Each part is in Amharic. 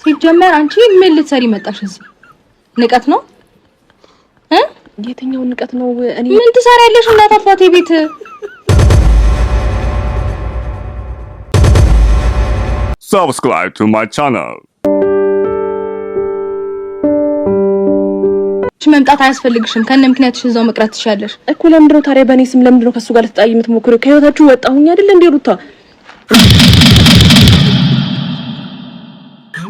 ሲጀመር አንቺ ምን ልትሰሪ መጣሽ እዚህ? ንቀት ነው የትኛው ንቀት ነው? እኔ ምን ትሰሪያለሽ እናት አባቴ ቤት? Subscribe to my channel. መምጣት አያስፈልግሽም። ከነ ምክንያትሽ እዛው መቅረት ትሻለሽ እኮ። ለምንድን ነው ታዲያ በእኔ ስም ለምንድን ነው ከሱ ጋር ልትጣይ የምትሞክሪው? ከህይወታችሁ ወጣሁኝ አይደል እንዴ ሩታ?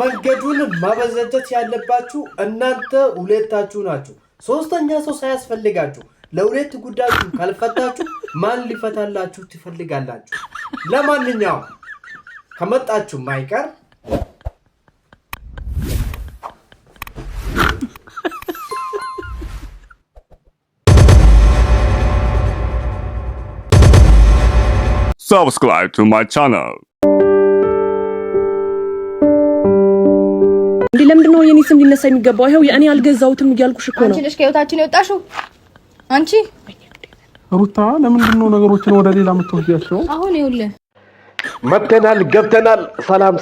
መንገዱን ማበዘጀት ያለባችሁ እናንተ ሁለታችሁ ናችሁ። ሶስተኛ ሰው ሳያስፈልጋችሁ ለሁለት ጉዳያችሁ ካልፈታችሁ ማን ሊፈታላችሁ ትፈልጋላችሁ? ለማንኛውም ከመጣችሁ ማይቀር Subscribe to my channel. እንዴ ለምንድን ነው የኔ ስም ሊነሳ የሚገባው? ይሄው የኔ አልገዛውትም እያልኩሽ እኮ ነው። አንቺ ነሽ ከህይወታችን የወጣሽው አንቺ ሩታ። ለምንድን ነው ነገሮችን ወደ ሌላ የምትወስጂያቸው? አሁን ይኸውልህ መተናል ገብተናል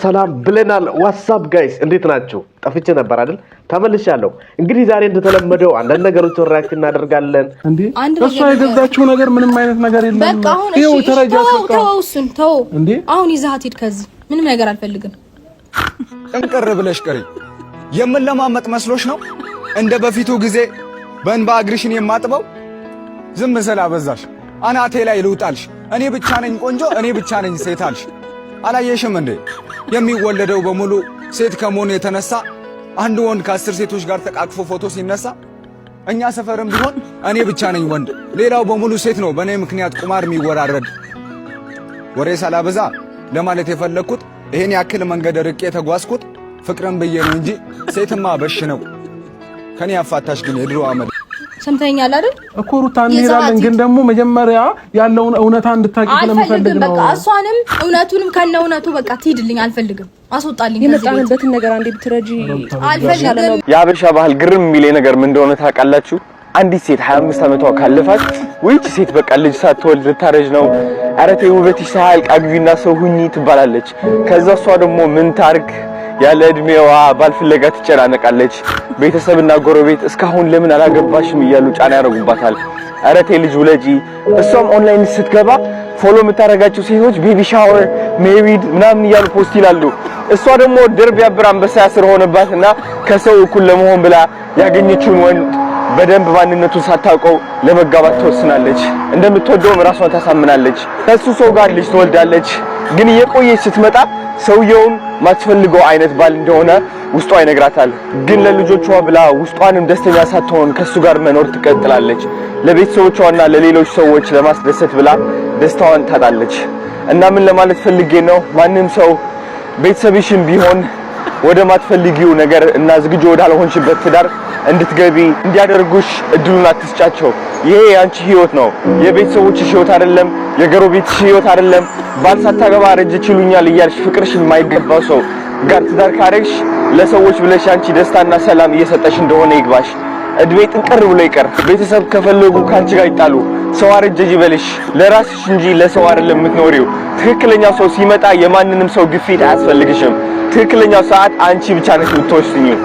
ሰላም ብለናል። ዋትስአፕ ጋይስ እንዴት ናችሁ? ጠፍቼ ነበር አይደል? ተመልሻለሁ። እንግዲህ ዛሬ እንደተለመደው አንዳንድ ነገሮችን ሪአክት እናደርጋለን። እንዴ እሷ የገዛችው ነገር ምንም አይነት ነገር የለም። በቃ አሁን እሺ ተው እንዴ አሁን ይዘሃት ሂድ ከዚህ። ምንም ነገር አልፈልግም። እንቅር ብለሽ ቀሪ። የምንለማመጥ መስሎሽ ነው? እንደ በፊቱ ጊዜ በእንባ እግርሽን የማጥበው? ዝም ስላበዛሽ አናቴ ላይ ልውጣልሽ። እኔ ብቻ ነኝ ቆንጆ፣ እኔ ብቻ ነኝ ሴት አልሽ። አላየሽም እንዴ? የሚወለደው በሙሉ ሴት ከመሆኑ የተነሳ አንድ ወንድ ከ10 ሴቶች ጋር ተቃቅፎ ፎቶ ሲነሳ፣ እኛ ሰፈርም ቢሆን እኔ ብቻ ነኝ ወንድ፣ ሌላው በሙሉ ሴት ነው በእኔ ምክንያት ቁማር የሚወራረድ። ወሬ ሳላበዛ ለማለት የፈለግኩት ይሄን ያክል መንገድ ርቄ የተጓዝኩት ፍቅርን ብዬ ነው እንጂ ሴትማ በሽ ነው። ከኔ ያፋታሽ ግን የድሮ አመድ። ሰምተኛል አይደል እኮ ሩታ። እንሄዳለን ግን ደግሞ መጀመሪያ ያለውን እውነታ እንድታቂ ስለምፈልግ ነው። በቃ እሷንም እውነቱንም ከነ እውነቱ በቃ ትሂድልኝ። አልፈልግም። አስወጣልኝ። የመጣንበትን ነገር አንዴ ብትረጂ አልፈልግም። የአበሻ ባህል ግርም የሚለኝ ነገር ምን እንደሆነ ታውቃላችሁ? አንዲት ሴት 25 ዓመቷ ካለፋት ወይች ሴት በቃ ልጅ ሳትወልድ ልታረጅ ነው፣ ኧረ ተይ ውበትሽ ሳያልቅ አግቢና ሰው ሁኚ ትባላለች። ከዛ እሷ ደግሞ ምን ታርግ ያለ እድሜዋ ባል ፍለጋ ትጨናነቃለች። ቤተሰብና ጎረቤት እስካሁን ለምን አላገባሽም እያሉ ጫና ያደርጉባታል። ኧረ ተይ ልጅ ውለጂ። እሷም ኦንላይን ስትገባ ፎሎ የምታደርጋቸው ሴቶች ቤቢ ሻወር ሜሪድ ምናምን እያሉ ፖስት ይላሉ። እሷ ደግሞ ድርብ ያብር አንበሳ ያስር ሆነባትና ከሰው እኩል ለመሆን ብላ ያገኘችውን ወንድ በደንብ ማንነቱን ሳታውቀው ለመጋባት ተወስናለች። እንደምትወደውም ራሷን ታሳምናለች። ከሱ ሰው ጋር ልጅ ትወልዳለች። ግን እየቆየች ስትመጣ ሰውየውን ማትፈልገው አይነት ባል እንደሆነ ውስጧ ይነግራታል። ግን ለልጆቿ ብላ ውስጧንም ደስተኛ ሳትሆን ከሱ ጋር መኖር ትቀጥላለች። ለቤተሰቦቿና ለሌሎች ሰዎች ለማስደሰት ብላ ደስታዋን ታጣለች። እና ምን ለማለት ፈልጌ ነው? ማንም ሰው ቤተሰብሽም ቢሆን ወደ ማትፈልጊው ነገር እና ዝግጁ ወዳልሆንሽበት ትዳር እንድትገቢ እንዲያደርጉሽ እድሉን አትስጫቸው። ይሄ ያንቺ ህይወት ነው፣ የቤተሰቦችሽ ህይወት አይደለም፣ የጎረቤትሽ ህይወት አይደለም። ባል ሳታገባ አረጀች ይሉኛል እያልሽ ፍቅርሽን የማይገባው ሰው ጋር ትዳር ካረግሽ ለሰዎች ብለሽ አንቺ ደስታና ሰላም እየሰጠሽ እንደሆነ ይግባሽ። እድሜ ጥንቅር ብሎ ይቀር። ቤተሰብ ከፈለጉ ካንቺ ጋር ይጣሉ። ሰው አረጀጅ ይበልሽ፣ ለራስሽ እንጂ ለሰው አይደለም የምትኖሪው። ትክክለኛው ሰው ሲመጣ የማንንም ሰው ግፊት አያስፈልግሽም። ትክክለኛው ሰዓት አንቺ ብቻ ነሽ የምትወስኚው።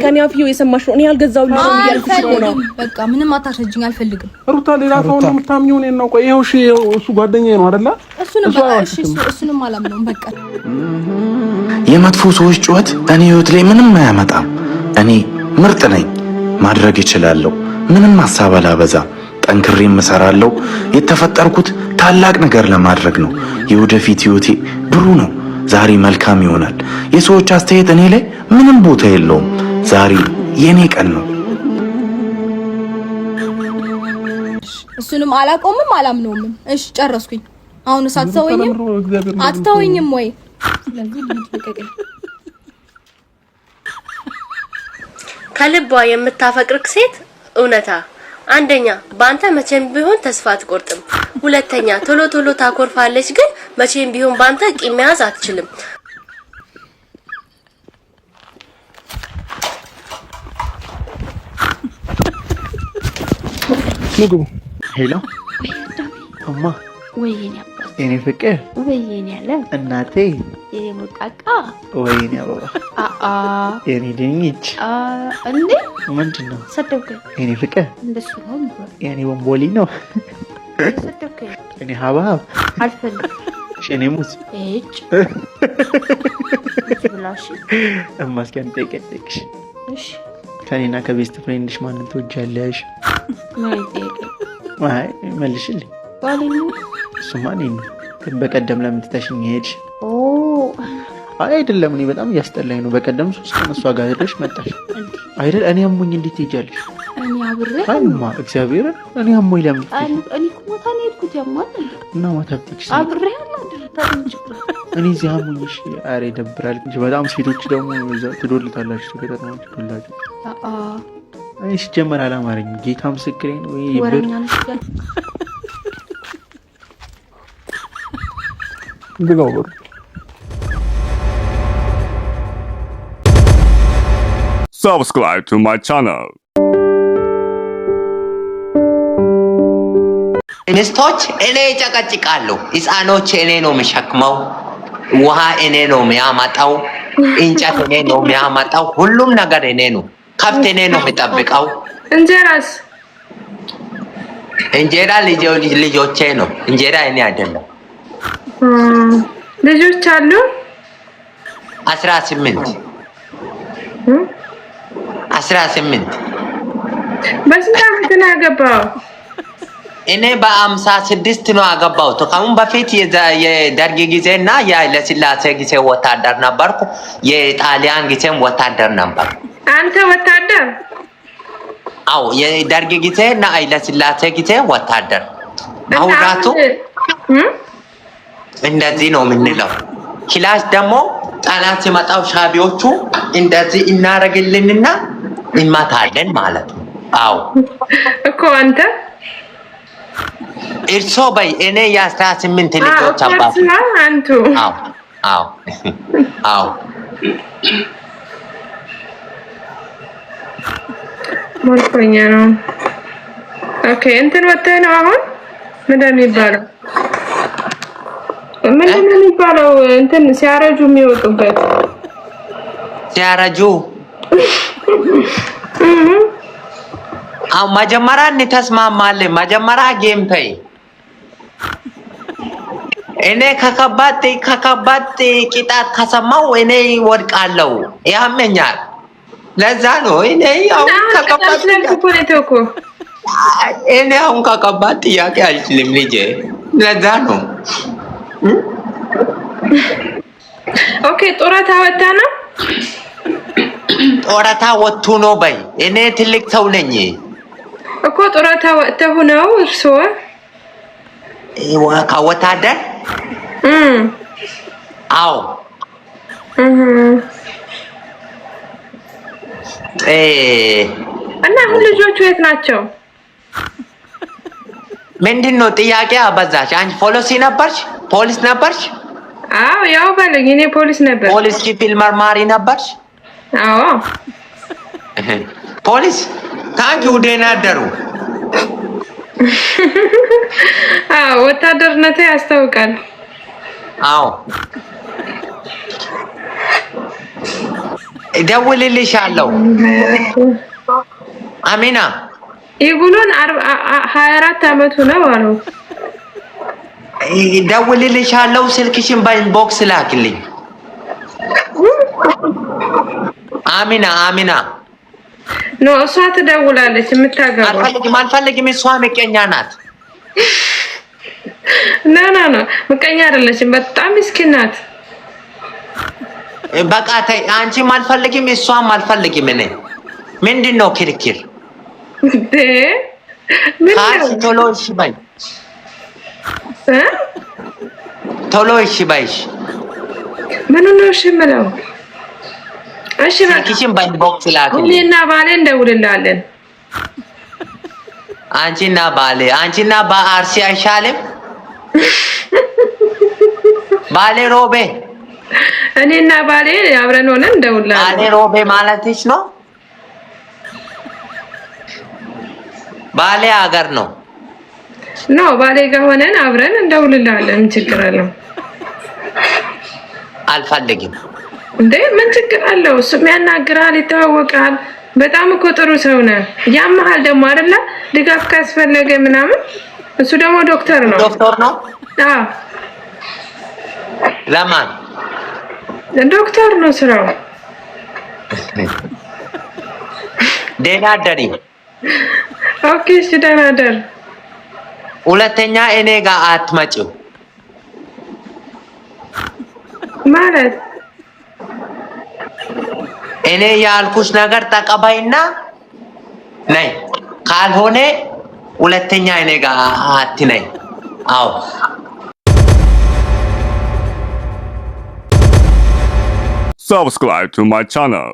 ከኔ አፍዮ የሰማሽ ነው። እኔ አልገዛውልሽ እያልኩሽ ነው። በቃ ምንም አታሸጅኝ። አልፈልግም። ሩታ ሌላ ሰው እንደምታምኚው እኔን ነው። ቆይ ይኸው እሺ፣ እሱ ጓደኛዬ ነው አይደለ? እሱንም አላምነውም። በቃ የመጥፎ ሰዎች ጩኸት እኔ ህይወት ላይ ምንም አያመጣም። እኔ ምርጥ ነኝ፣ ማድረግ እችላለሁ። ምንም ሐሳብ አላበዛ፣ ጠንክሬ እሰራለሁ። የተፈጠርኩት ታላቅ ነገር ለማድረግ ነው። የወደፊት ህይወቴ ብሩህ ነው። ዛሬ መልካም ይሆናል። የሰዎች አስተያየት እኔ ላይ ምንም ቦታ የለውም። ዛሬ የኔ ቀን ነው። እሱንም አላቆምም አላምነውም። እሺ ጨረስኩኝ። አሁን አትተወኝም ወይ? ስለዚህ ልትቀቀኝ። ከልቧ የምታፈቅርክ ሴት እውነታ አንደኛ ባንተ መቼም ቢሆን ተስፋ አትቆርጥም። ሁለተኛ ቶሎ ቶሎ ታኮርፋለች፣ ግን መቼም ቢሆን ባንተ ቂም መያዝ አትችልም። ምግቡ ሄሎ እማ ወይኔ አባ እኔ ፍቅር ወይኔ ያለ እናቴ የሞቃቃ ወይኔ አበባ የኔ ድንች እንዴ ምንድነው? ሰደብከኝ። የኔ ፍቅር እንደሱ ነው። የኔ ቦምቦሊ ነው። ሰደብከኝ። የኔ ሀባብ አልፈልግም። የኔ ሙዝ እጭ ብላሽ እማስኪያን ጠይቀሽ። እሺ ከኔና ከቤስት ፍሬንድሽ ማንን ትወጃለሽ? አይ መልሽልኝ። ባሌ እሱማ እኔን ነው። ግን በቀደም ለምን ትተሽኝ ሄድሽ? አይደለም እኔ በጣም እያስጠላኝ ነው። በቀደም 3 ቀን እሷ ጋር ሄደሽ መጣሽ አይደል? እኔ አሞኝ እንዴት ትሄጃለሽ? እኔ አብሬ አይማ እግዚአብሔር እኔ አሞኝ ለምን እኔ ኮታ ነው የሄድኩት። ያማል እና ማታብትክሽ አብሬ አላደረታለች። እኔ እዚህ አሞኝሽ። ኧረ ይደብራል እንጂ በጣም ሴቶች ደግሞ ትዶልታላችሁ ተከታታችሁ ሁላችሁ። እኔ ሲጀመር አላማረኝም። ጌታ ምስክሬን ወይ ይብር ዝጋው። Subscribe to my channel. ሚስቶች እኔ ይጨቀጭቃሉ፣ ህፃኖች እኔ ነው የሚሸክመው፣ ውሃ እኔ ነው የሚያመጣው፣ እንጨት እኔ ነው የሚያመጣው፣ ሁሉም ነገር እኔ ነው። ከብት እኔ ነው የሚጠብቀው። እንጀራስ? እንጀራ ልጆቼ ነው። እንጀራ እኔ አይደለም። ልጆች አሉ? 18 በስንት ዓመት ነው ያገባው? እኔ በ56 ነው ያገባሁት። ከአሁን በፊት የደርግ ጊዜና የኃይለሥላሴ ጊዜ ወታደር ነበርኩ። የጣሊያን ጊዜም ወታደር ነበር። አንተ ወታደር? አዎ የደርግ ጊዜና ኃይለሥላሴ ጊዜ ወታደር። አሁን ራሱ እንደዚህ ነው የምንለው። ክላስ ደግሞ ጠላት ሲመጣው ሻቢዎቹ እንደዚህ እናረግልንና እንመታለን ማለት ነው። አዎ እኮ አንተ እርሶ በይ እኔ የ18 ልጆች አባት አንቱ። አዎ ሞልቶኛ ነው። ኦኬ እንትን ወጥተህ ነው አሁን? ምንድን ነው የሚባለው? እንትን ሲያረጁ የሚወጡበት ሲያረጁ መጀመሪያ እንተስማማለን። መጀመሪያ ጌም ተይ። እኔ ከከባድ ቅጣት ከሰማው እኔ ወድቃለሁ፣ ያመኛል። ለዛ ነው እኔ አሁን ከከባድ ጥያቄ አልችልም ልጄ። ለዛ ነው። ኦኬ ጡረታ ወጣ ነው? ጡረታ ወጥቶ ነው በይ። እኔ ትልቅ ሰው ነኝ እኮ። ጡረታ ወጥተው ነው እርስዎ? ከወታደር? አዎ። እና አሁን ልጆቹ የት ናቸው? ምንድን ነው ጥያቄ አበዛሽ? አንቺ ፖሊስ ነበርሽ? አዎ ያው በለኝ። እኔ ፖሊስ ነበር። ፖሊስ ክፍል መርማሪ ነበርሽ? አዎ ፖሊስ። ታንኪ ደህና አደሩ። አዎ ወታደርነቴ ያስታውቃል። አዎ እደውልልሻለሁ። አሚና ይጉሉን 24 አመቱ ነው አሉ። እደውልልሻለሁ። ስልክሽን በኢንቦክስ ላክልኝ። አሚና ኖ እሷ ትደውላለች። የምታገባው አልፈልግም። እሷ ምቀኛ ናት። ኖ ምቀኛ አይደለችም። በጣም ምስኪን ናት። በቃ ተይ። አንቺም አልፈልግም እሷም አልፈልግም። እኔ ምንድን ነው ክርክር? ቶሎ እሺ በይ። ቶሎ እሺ በይሽ። ምን ነው እሺ የምለው? እሺ በቃ ስልክሽን በኢንቦክስ ላክልኝ። እኔና ባሌ እንደውልላለን። አንቺና በአርሲ አይሻልም? ባሌ ሮቤ። እኔና ባሌ አብረን ሆነን እንደውልላለን። ባሌ ሮቤ ማለትሽ ነው? ባሌ ሀገር ነው። ባሌ ጋር ሆነን አብረን እንደውልላለን። ችግር አለው? አልፈልግም። እንዴ ምን ችግር አለው? እሱም ያናግራል፣ ይተዋወቃል። በጣም እኮ ጥሩ ሰው ነው። ያመሃል ደግሞ አይደለ? ድጋፍ ካስፈለገ ምናምን እሱ ደግሞ ዶክተር ነው። ዶክተር ነው? አዎ። ለማን? ዶክተር ነው ስራው። ደህና አደሪ። ኦኬ፣ እሺ ደህና አደር። ሁለተኛ እኔ ጋር አትመጪው ማለት እኔ ያልኩሽ ነገር ተቀባይና ነይ፣ ካልሆነ ሁለተኛ እኔ ጋር አትነይ። አዎ Subscribe to my channel.